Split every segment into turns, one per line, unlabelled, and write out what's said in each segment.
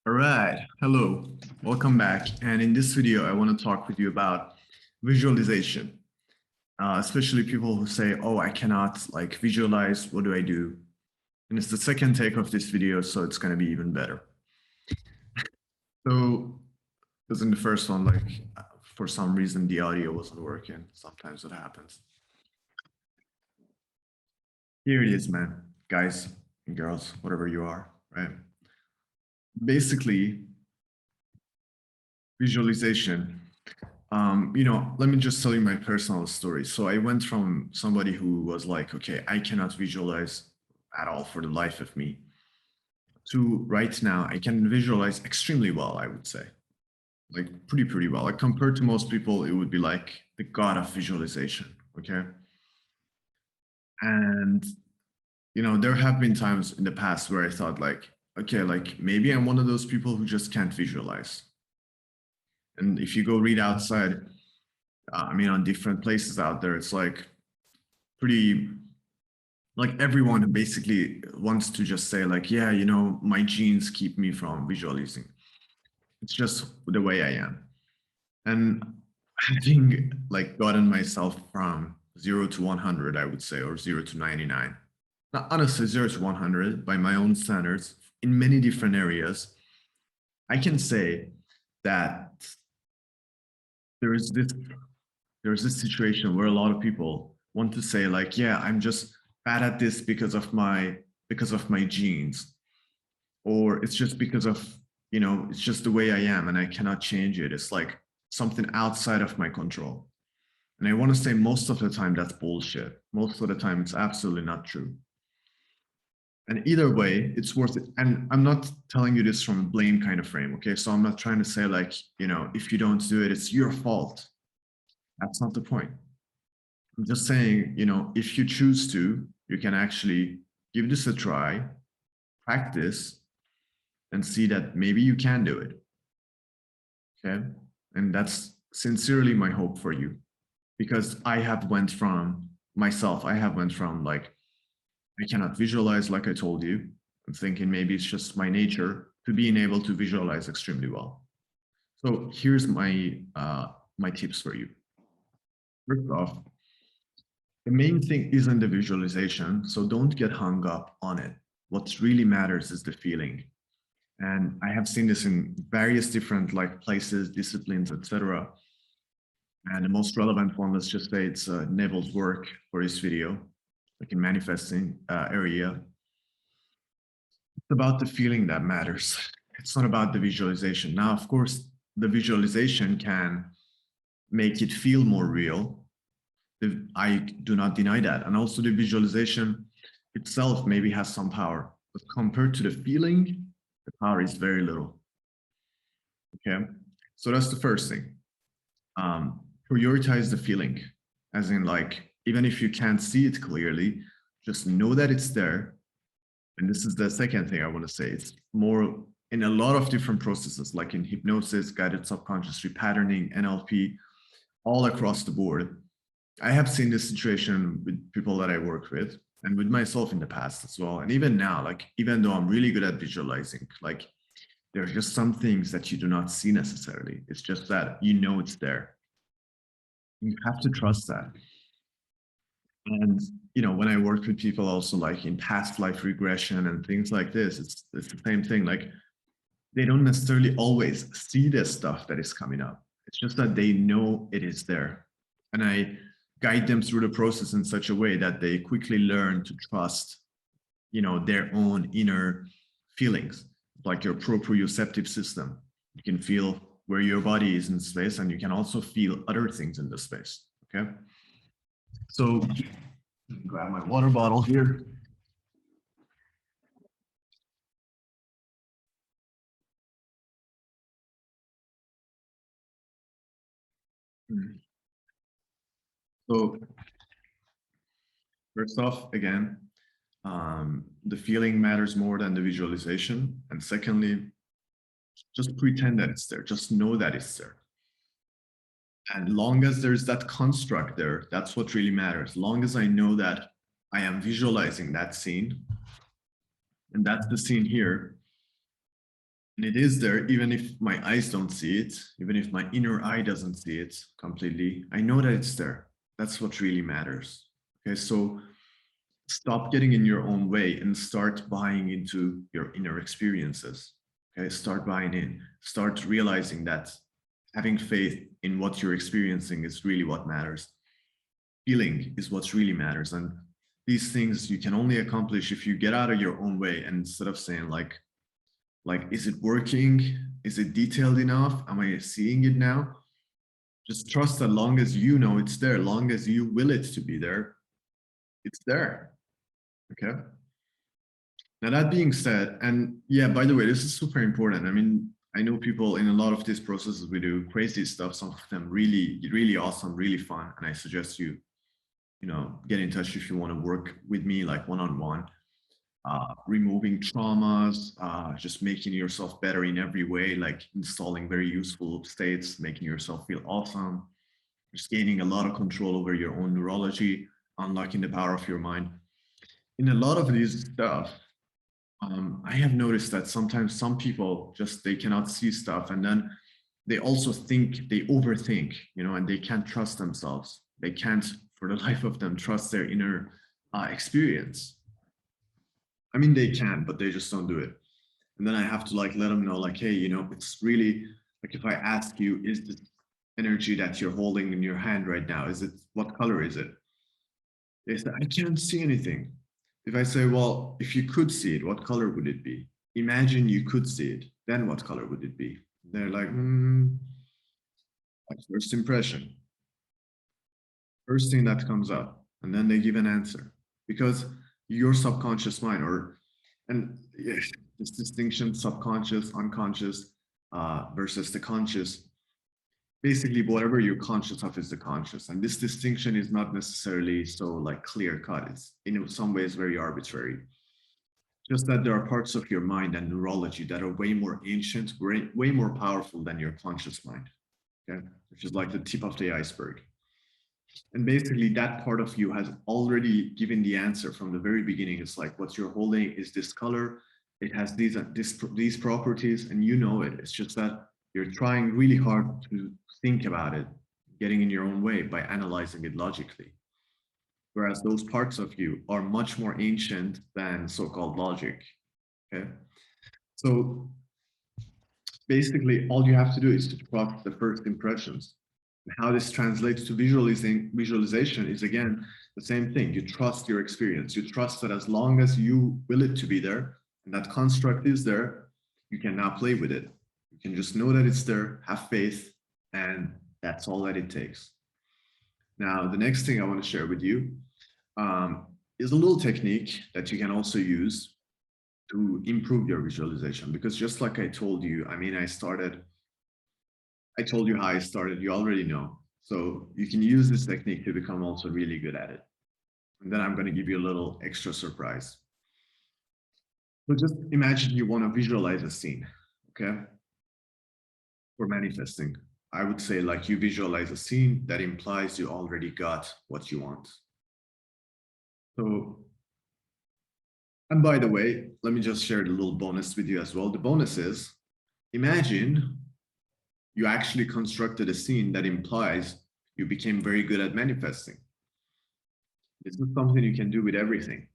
All right, hello, welcome back. And in this video, I want to talk with you about visualization, especially people who say, oh, I cannot like visualize, what do I do? And it's the second take of this video, so it's going to be even better. So, because in the first one, like for some reason, the audio wasn't working. Sometimes it happens. Here it is, man, guys and girls, whatever you are, right? Basically, visualization. Let me just tell you my personal story. So I went from somebody who was like, okay, I cannot visualize at all for the life of me, to right now, I can visualize extremely well, I would say. Like pretty well. Like compared to most people, it would be like the god of visualization. Okay. And there have been times in the past where I thought like, okay, like maybe I'm one of those people who just can't visualize. And if you go read outside, on different places out there, it's like pretty, like everyone basically wants to just say like, yeah, my genes keep me from visualizing. It's just the way I am. And having like gotten myself from 0 to 100, I would say, or 0 to 99, not honestly 0 to 100 by my own standards in many different areas, I can say that there is this there's this situation where a lot of people want to say like, yeah, I'm just bad at this because of my genes, or it's just because of, it's just the way I am and I cannot change it. It's like something outside of my control. And I want to say most of the time that's bullshit. Most of the time it's absolutely not true. And either way, it's worth it. And I'm not telling you this from a blame kind of frame. Okay. So I'm not trying to say like, if you don't do it, it's your fault. That's not the point. I'm just saying, if you choose to, you can actually give this a try, practice, and see that maybe you can do it. Okay. And that's sincerely my hope for you, because I have went from like, I cannot visualize, like I told you. I'm thinking maybe it's just my nature, to being able to visualize extremely well. So here's my tips for you. First off, the main thing isn't the visualization, so don't get hung up on it. What really matters is the feeling. And I have seen this in various different like places, disciplines, etc. And the most relevant one, let's just say it's Neville's work for this video, like in manifesting area. It's about the feeling that matters. It's not about the visualization. Now, of course, the visualization can make it feel more real. I do not deny that. And also the visualization itself maybe has some power, but compared to the feeling, the power is very little. Okay. So that's the first thing. Prioritize the feeling, as in like, even if you can't see it clearly, just know that it's there. And this is the second thing I want to say. It's more in a lot of different processes, like in hypnosis, guided subconscious repatterning, NLP, all across the board. I have seen this situation with people that I work with and with myself in the past as well. And even now, like, even though I'm really good at visualizing, like, there are just some things that you do not see necessarily. It's just that it's there. You have to trust that. And when I work with people also like in past life regression and things like this, it's the same thing. Like, they don't necessarily always see the stuff that is coming up. It's just that they know it is there. And I guide them through the process in such a way that they quickly learn to trust, their own inner feelings, like your proprioceptive system. You can feel where your body is in space, and you can also feel other things in the space. Okay. So grab my water bottle here. So first off, again, the feeling matters more than the visualization. And secondly, just pretend that it's there. Just know that it's there. And long as there's that construct there, that's what really matters. Long as I know that I am visualizing that scene, and that's the scene here, And it is there, even if my eyes don't see it, even if my inner eye doesn't see it completely, I know that it's there. That's what really matters. Okay, so stop getting in your own way and start buying into your inner experiences. Okay, start buying in, start realizing that having faith in what you're experiencing is really what matters. Feeling is what really matters. And these things you can only accomplish if you get out of your own way, and instead of saying like, is it working? Is it detailed enough? Am I seeing it now? Just trust that long as you know it's there, long as you will it to be there, it's there. Okay. Now that being said, and yeah, by the way, this is super important. I mean, I know people in a lot of these processes, we do crazy stuff, some of them really, really awesome, really fun. And I suggest you, get in touch if you want to work with me like one-on-one. Removing traumas, just making yourself better in every way, like installing very useful states, making yourself feel awesome, just gaining a lot of control over your own neurology, unlocking the power of your mind. In a lot of these stuff, I have noticed that sometimes some people just, they cannot see stuff, and then they also think, they overthink, and they can't trust themselves. They can't, for the life of them, trust their inner experience. I mean, they can, but they just don't do it. And then I have to like let them know, like, hey, it's really like, if I ask you, is this energy that you're holding in your hand right now, what color is it? They say, I can't see anything. If I say, well, if you could see it, what color would it be? Imagine you could see it, then what color would it be? They're like, like first impression, first thing that comes up, and then they give an answer. Because your subconscious mind, and yes, this distinction, subconscious, unconscious, versus the conscious, basically whatever you're conscious of is the conscious. And this distinction is not necessarily so like clear cut. It's in some ways very arbitrary. Just that there are parts of your mind and neurology that are way more ancient, way more powerful than your conscious mind. Okay, which is like the tip of the iceberg. And basically that part of you has already given the answer from the very beginning. It's like, what you're holding is this color. It has these properties, and you know it. It's just that you're trying really hard to think about it, getting in your own way by analyzing it logically. Whereas those parts of you are much more ancient than so-called logic. Okay. So basically all you have to do is to trust the first impressions. How this translates to visualization is, again, the same thing. You trust your experience. You trust that as long as you will it to be there, and that construct is there, you can now play with it. You can just know that it's there, have faith, and that's all that it takes. Now, the next thing I want to share with you is a little technique that you can also use to improve your visualization. Because just like I told you, I mean, I told you how I started, you already know. So you can use this technique to become also really good at it. And then I'm going to give you a little extra surprise. So just imagine you want to visualize a scene, okay? For manifesting. I would say like you visualize a scene that implies you already got what you want. So, and by the way, let me just share a little bonus with you as well. The bonus is, imagine you actually constructed a scene that implies you became very good at manifesting. This is something you can do with everything.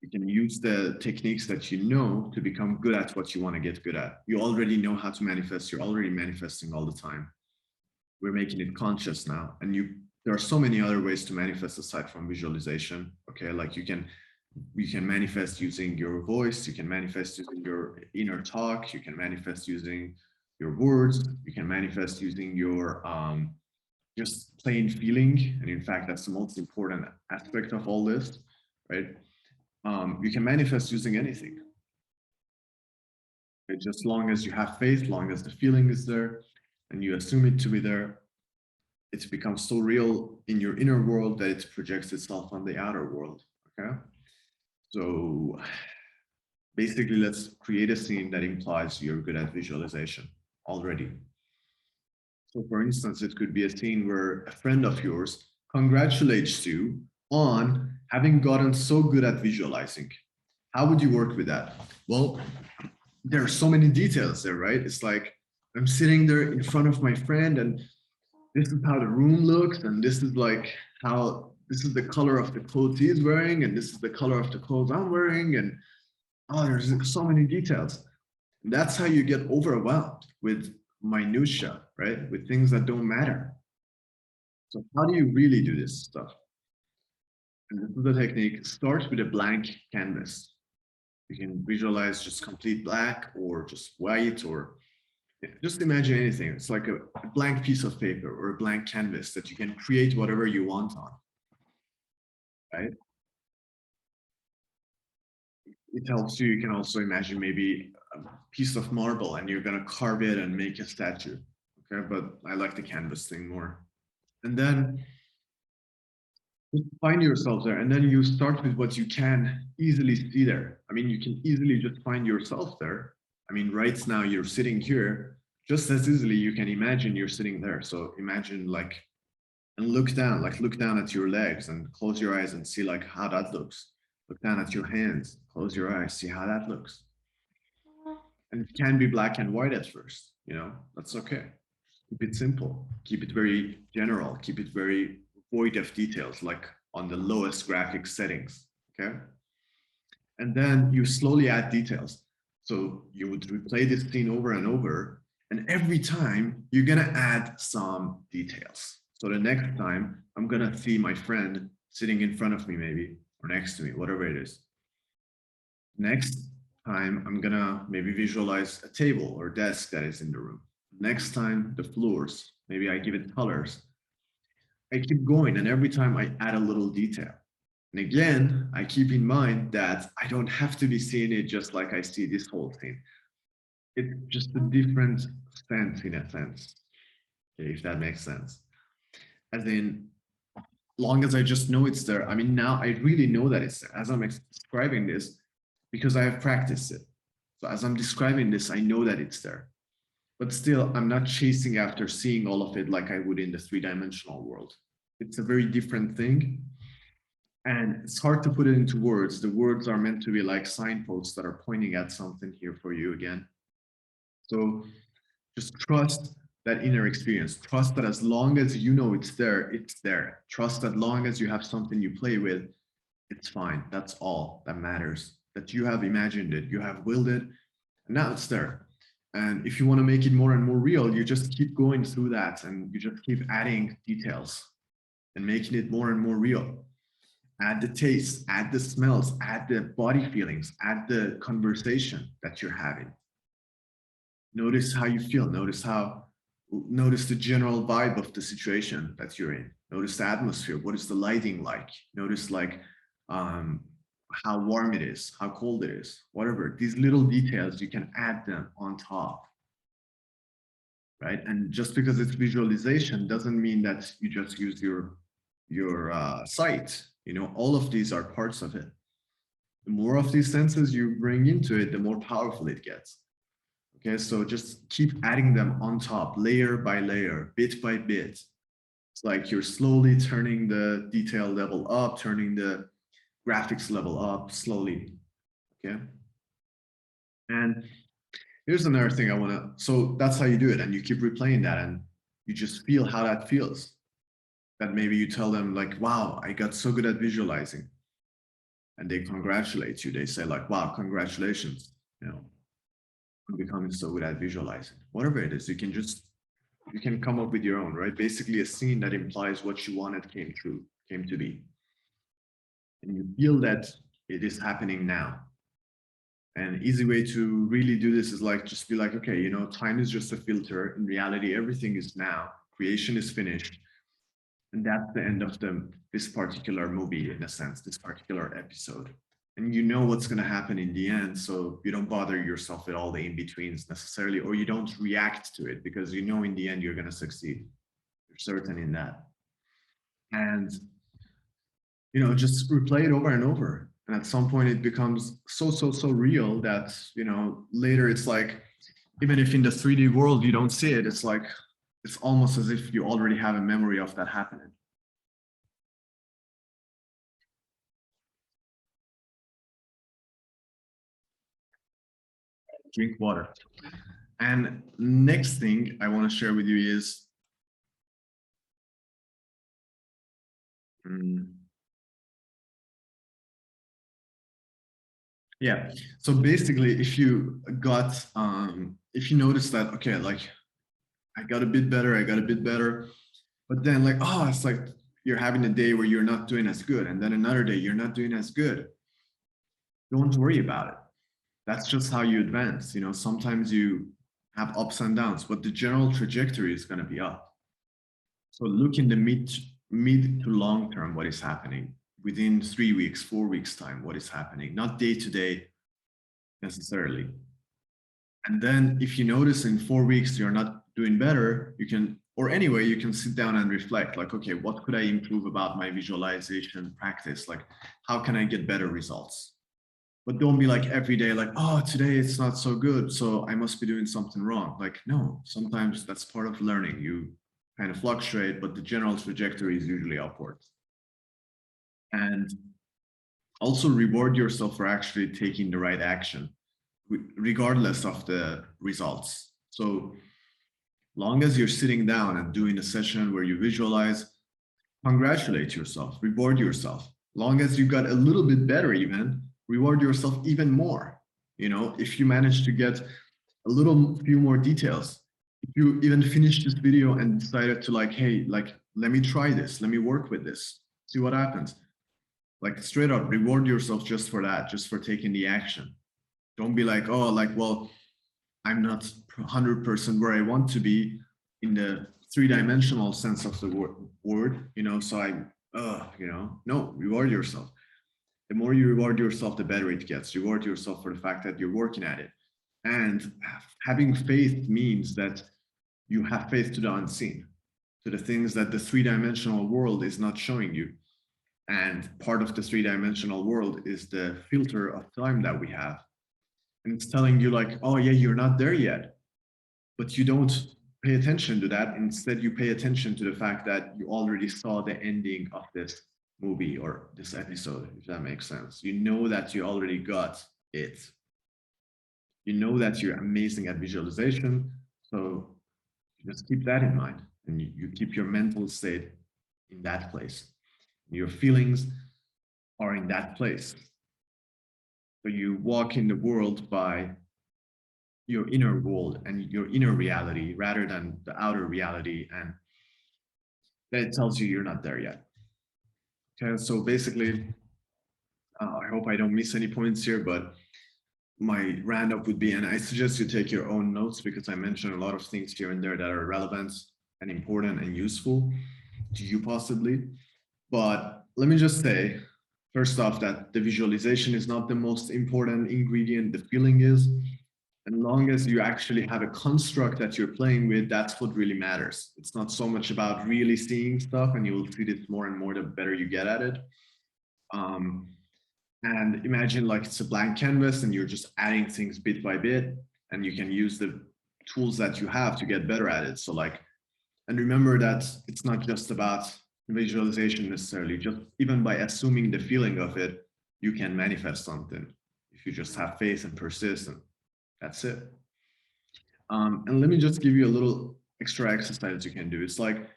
You can use the techniques that you know to become good at what you want to get good at. You already know how to manifest. You're already manifesting all the time. We're making it conscious now. And there are so many other ways to manifest aside from visualization. Okay, like you can manifest using your voice. You can manifest using your inner talk. You can manifest using your words. You can manifest using your just plain feeling. And in fact, that's the most important aspect of all this, right? You can manifest using anything. Okay? Just long as you have faith, long as the feeling is there and you assume it to be there, it becomes so real in your inner world that it projects itself on the outer world. Okay. So basically, let's create a scene that implies you're good at visualization already. So for instance, it could be a scene where a friend of yours congratulates you on having gotten so good at visualizing. How would you work with that? Well, there are so many details there, right? It's like I'm sitting there in front of my friend, and this is how the room looks, and this is like how this is the color of the clothes he's wearing, and this is the color of the clothes I'm wearing, and oh, there's so many details. That's how you get overwhelmed with minutia, right? With things that don't matter. So how do you really do this stuff? And this is the technique. Start with a blank canvas. You can visualize just complete black or just white, or just imagine anything. It's like a blank piece of paper or a blank canvas that you can create whatever you want on, right? It helps you. You can also imagine maybe a piece of marble and you're going to carve it and make a statue. Okay, but I like the canvas thing more. And then just find yourself there, and then you start with what you can easily see there. I mean, you can easily just find yourself there. I mean, right now you're sitting here, just as easily you can imagine you're sitting there. So imagine like, and look down at your legs and close your eyes and see like how that looks. Look down at your hands, close your eyes, see how that looks. And it can be black and white at first, that's okay. Keep it simple, keep it very general, keep it very void of details, like on the lowest graphic settings, okay? And then you slowly add details. So you would replay this scene over and over, and every time you're gonna add some details. So the next time I'm gonna see my friend sitting in front of me maybe, or next to me, whatever it is. Next time I'm gonna maybe visualize a table or desk that is in the room. Next time the floors, maybe I give it colors. I keep going, and every time I add a little detail. And again, I keep in mind that I don't have to be seeing it just like I see this whole thing. It's just a different sense in a sense, if that makes sense. As in, long as I just know it's there. I mean, now I really know that it's there as I'm describing this, because I have practiced it. So as I'm describing this, I know that it's there. But still, I'm not chasing after seeing all of it like I would in the three-dimensional world. It's a very different thing. And it's hard to put it into words. The words are meant to be like signposts that are pointing at something here for you again. So just trust that inner experience. Trust that as long as you know it's there, it's there. Trust that long as you have something you play with, it's fine. That's all that matters. That you have imagined it, you have willed it, and now it's there. And if you want to make it more and more real, you just keep going through that, and you just keep adding details and making it more and more real. Add the taste, add the smells, add the body feelings, add the conversation that you're having. Notice how you feel. Notice the general vibe of the situation that you're in. Notice the atmosphere. What is the lighting like? Notice like how warm it is, how cold it is, whatever. These little details, you can add them on top, right? And just because it's visualization doesn't mean that you just use your sight. All of these are parts of it. The more of these senses you bring into it, the more powerful it gets. Okay, so just keep adding them on top, layer by layer, bit by bit. It's like you're slowly turning the detail level up, turning the graphics level up slowly. Okay. And here's another thing I want to, so that's how you do it. And you keep replaying that, and you just feel how that feels. That maybe you tell them like, wow, I got so good at visualizing. And they congratulate you. They say like, wow, congratulations, on becoming so good at visualizing. Whatever it is, you can come up with your own, right? Basically a scene that implies what you wanted came to be. And you feel that it is happening now. And an easy way to really do this is like, just be like, okay, time is just a filter. In reality, everything is now. Creation is finished. And that's the end of this particular movie, in a sense, this particular episode. And you know what's going to happen in the end, so you don't bother yourself with all the in-betweens necessarily, or you don't react to it, because you know in the end you're going to succeed. You're certain in that. And just replay it over and over. And at some point it becomes so real that later it's like, even if in the 3D world you don't see it, it's like it's almost as if you already have a memory of that happening. drink water. And next thing I want to share with you is, yeah. So basically, if you got, if you notice that, okay, like I got a bit better, I got a bit better, but then like, oh, it's like you're having a day where you're not doing as good, and then another day you're not doing as good. Don't worry about it. That's just how you advance. You know, sometimes you have ups and downs, but the general trajectory is going to be up. So look in the mid to long term, what is happening within 3 weeks, 4 weeks time, what is happening, not day to day necessarily. And then if you notice in 4 weeks you're not doing better, you can, or anyway, you can sit down and reflect like, okay, what could I improve about my visualization practice? Like, how can I get better results? But don't be like every day, like, oh, today it's not so good, so I must be doing something wrong. Like, no, sometimes that's part of learning. You kind of fluctuate, but the general trajectory is usually upwards. And also reward yourself for actually taking the right action, regardless of the results. So long as you're sitting down and doing a session where you visualize, congratulate yourself, reward yourself. Long as you got a little bit better even, reward yourself even more. You know, if you manage to get a little few more details, if you even finish this video and decided to like, hey, like, let me try this, let me work with this, see what happens. Like straight up reward yourself just for that, just for taking the action. Don't be like, oh, like, well, I'm not 100% where I want to be in the three-dimensional sense of the word, you know, so you know, no, reward yourself. The more you reward yourself, the better it gets. Reward yourself for the fact that you're working at it. And having faith means that you have faith to the unseen, to the things that the three-dimensional world is not showing you. And part of the three-dimensional world is the filter of time that we have. And it's telling you like, oh yeah, you're not there yet. But you don't pay attention to that. Instead, you pay attention to the fact that you already saw the ending of this movie or this episode, if that makes sense. You know that you already got it. You know that you're amazing at visualization. So you just keep that in mind, and you keep your mental state in that place. Your feelings are in that place. So you walk in the world by your inner world and your inner reality rather than the outer reality, and that tells you you're not there yet. Okay, so basically, I hope I don't miss any points here, but my roundup would be, and I suggest you take your own notes because I mentioned a lot of things here and there that are relevant and important and useful to you possibly. But let me just say, first off, that the visualization is not the most important ingredient, the feeling is. And long as you actually have a construct that you're playing with, that's what really matters. It's not so much about really seeing stuff, and you will see this more and more the better you get at it. And imagine like it's a blank canvas and you're just adding things bit by bit, and you can use the tools that you have to get better at it. So like, and remember that it's not just about visualization necessarily, just even by assuming the feeling of it, you can manifest something if you just have faith and persist, and that's it. And let me just give you a little extra exercise you can do. It's like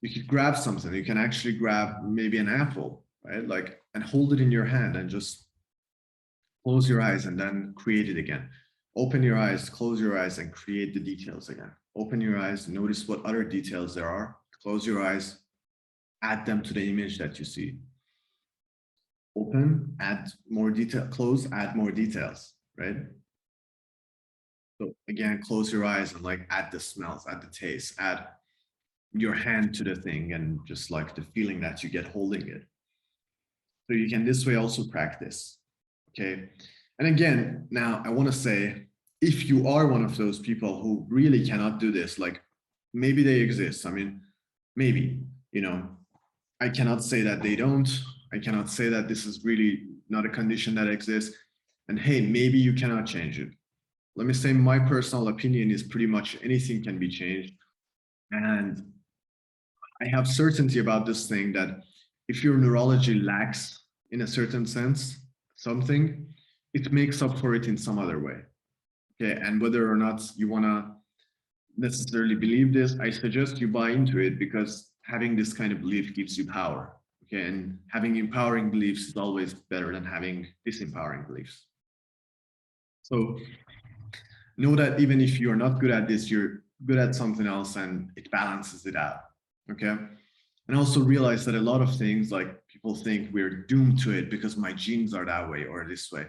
you could grab something. You can actually grab maybe an apple, right? Like, and hold it in your hand and just close your eyes and then create it again. Open your eyes, close your eyes, and create the details again. Open your eyes, notice what other details there are. Close your eyes, add them to the image that you see. Open, add more detail, close, add more details, right? So again, close your eyes and like add the smells, add the taste, add your hand to the thing and just like the feeling that you get holding it. So you can this way also practice, okay? And again, now I want to say, if you are one of those people who really cannot do this, like maybe they exist. I mean, maybe, you know, I cannot say that they don't. I cannot say that this is really not a condition that exists. And hey, maybe you cannot change it. Let me say my personal opinion is pretty much anything can be changed. And I have certainty about this thing that if your neurology lacks in a certain sense, something, it makes up for it in some other way. Okay, and whether or not you want to necessarily believe this, I suggest you buy into it, because having this kind of belief gives you power. Okay, and having empowering beliefs is always better than having disempowering beliefs. So know that even if you're not good at this, you're good at something else, and it balances it out. Okay. And also realize that a lot of things, like, people think we're doomed to it because my genes are that way or this way.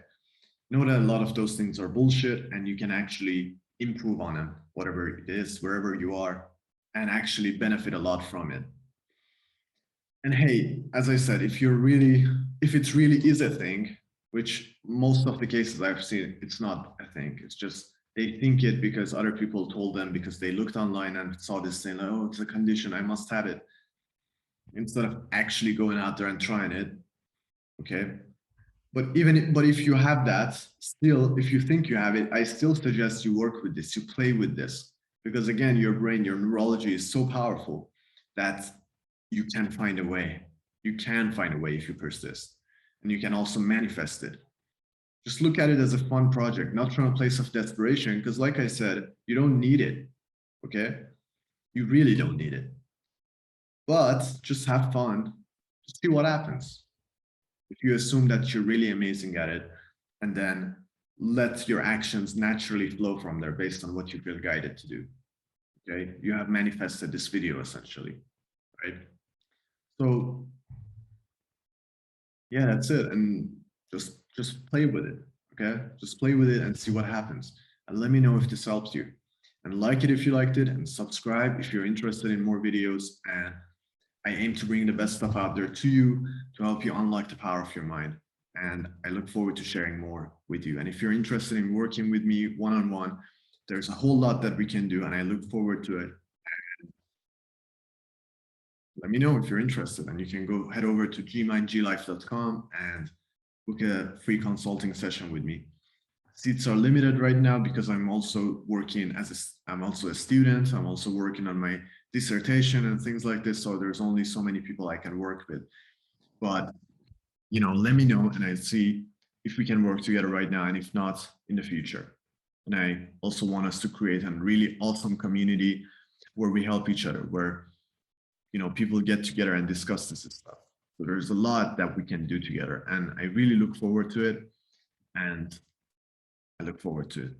Know that a lot of those things are bullshit, and you can actually improve on them, whatever it is, wherever you are, and actually benefit a lot from it. And hey, as I said, if it really is a thing, which most of the cases I've seen, it's not a thing. It's just they think it because other people told them, because they looked online and saw this thing, like, oh, it's a condition, I must have it, instead of actually going out there and trying it. Okay. But if you have that, still, if you think you have it, I still suggest you work with this, you play with this, because again, your brain, your neurology is so powerful that you can find a way. You can find a way if you persist, and you can also manifest it. Just look at it as a fun project, not from a place of desperation, because like I said, you don't need it. Okay. You really don't need it, but just have fun. Just see what happens. If you assume that you're really amazing at it, and then let your actions naturally flow from there based on what you feel guided to do. Okay, you have manifested this video essentially, right? So yeah, that's it. And just play with it. Okay, just play with it and see what happens, and let me know if this helps you. And like it if you liked it, and subscribe if you're interested in more videos. And I aim to bring the best stuff out there to you to help you unlock the power of your mind. And I look forward to sharing more with you. And if you're interested in working with me one-on-one, there's a whole lot that we can do, and I look forward to it. Let me know if you're interested, and you can go head over to gmindglife.com and book a free consulting session with me. Seats are limited right now because I'm also working I'm also a student. I'm also working on my dissertation and things like this. So there's only so many people I can work with. But, let me know, and I see if we can work together right now, and if not, in the future. And I also want us to create a really awesome community where we help each other, where, people get together and discuss this stuff. So there's a lot that we can do together, and I really look forward to it. And I look forward to it.